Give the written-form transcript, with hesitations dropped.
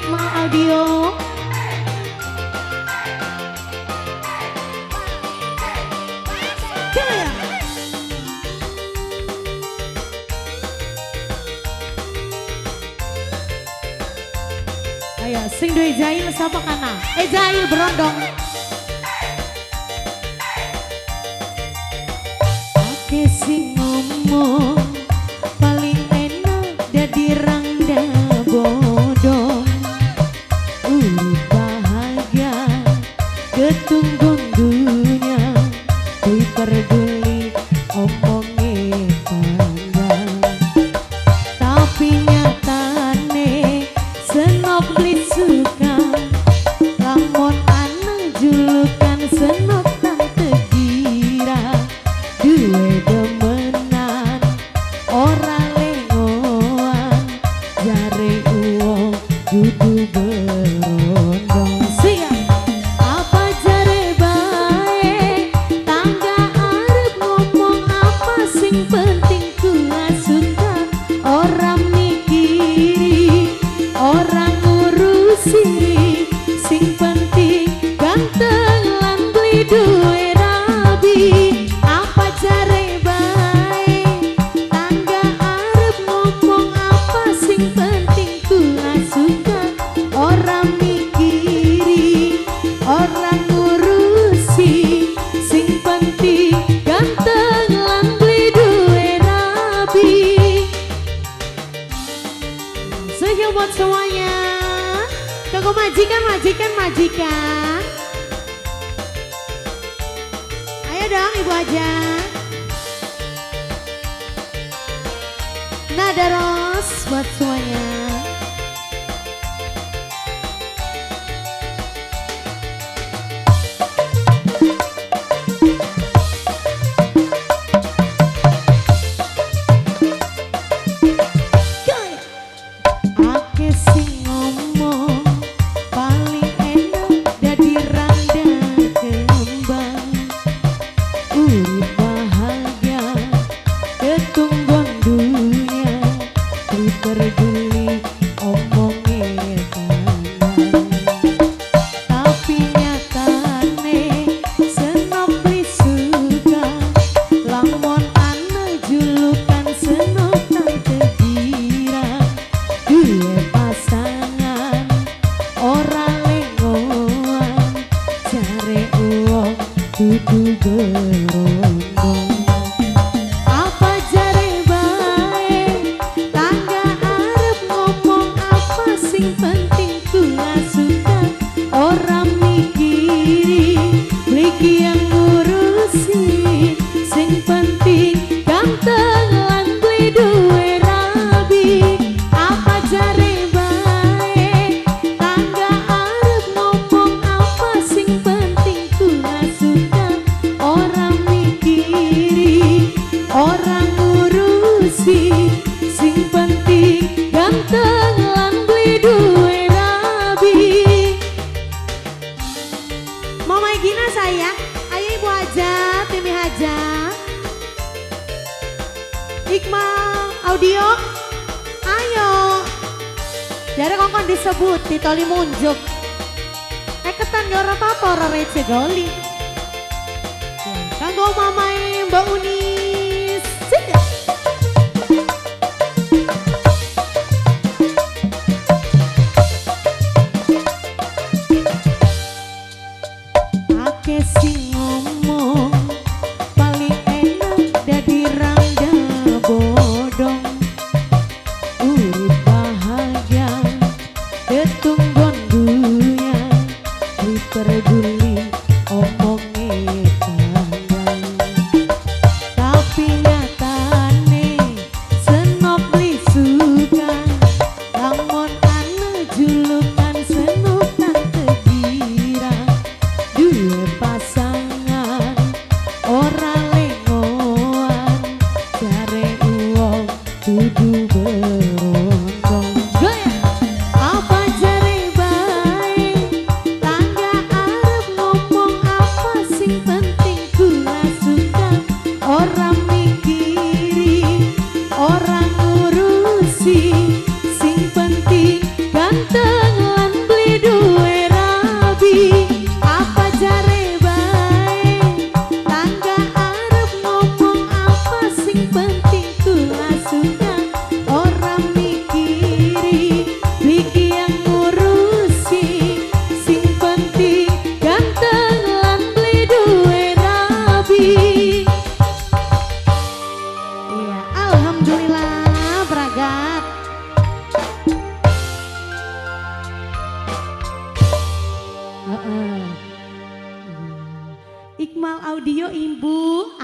Hikmah Audio. Ayo sing duwe jahil sapa kana? Jahil berondong. Ake sing ngomong paling enak dadi rangda bodong. Bahagia ketunggung dunia, kui peduli omongnya tangga. Tapi nyatane senop beli suka, lamun anang julukan senop tante gira. Duwe demenan ora lengoan, jare uang dudu berondong. Siap apa jare bae, tangga arep ngomong apa sing penting kula suka. Orang mikiri, orang ngurusi, sing penting ganteng lan beli duwe rabi. Apa jare bae, tangga arep ngomong apa sing penting kula suka. Orang mikiri, orang ngurusi, sing penting ganteng lan beli duwe rabi. Sehat buat semuanya. Kanggo majikan. Ayo dong ibu aja. Nada ros buat semuanya. Ake sing ngomong paling enak dadi rangda kembang. Bahagia ketunggang dunia, kui peduli omongnya tangga. Tapi nyatane senop beli suka, lamun ana julukan senop tante gira. Duwe pasangan ora lengoan, jare uang dudu berondong. Apa jare bae, tangga arep ngomong apa sing penting kula suka. Orang mikiri, liki yang ngurusi, sing penting ganteng lan beli duwe rabi. Apa jare bae, tangga arep ngomong apa sing penting kula suka. Orang mikiri, orang ngurusi, sing penting ganteng lan beli duwe rabi. Mama Gina sayang, ayo ibu aja, Timi Haja. Hikmah Audio, ayo. Jare kongkon disebut ditoli munjuk. Ketan gak ora apa-apa, ora receh goli. Kanggo mamae Mbak Uni.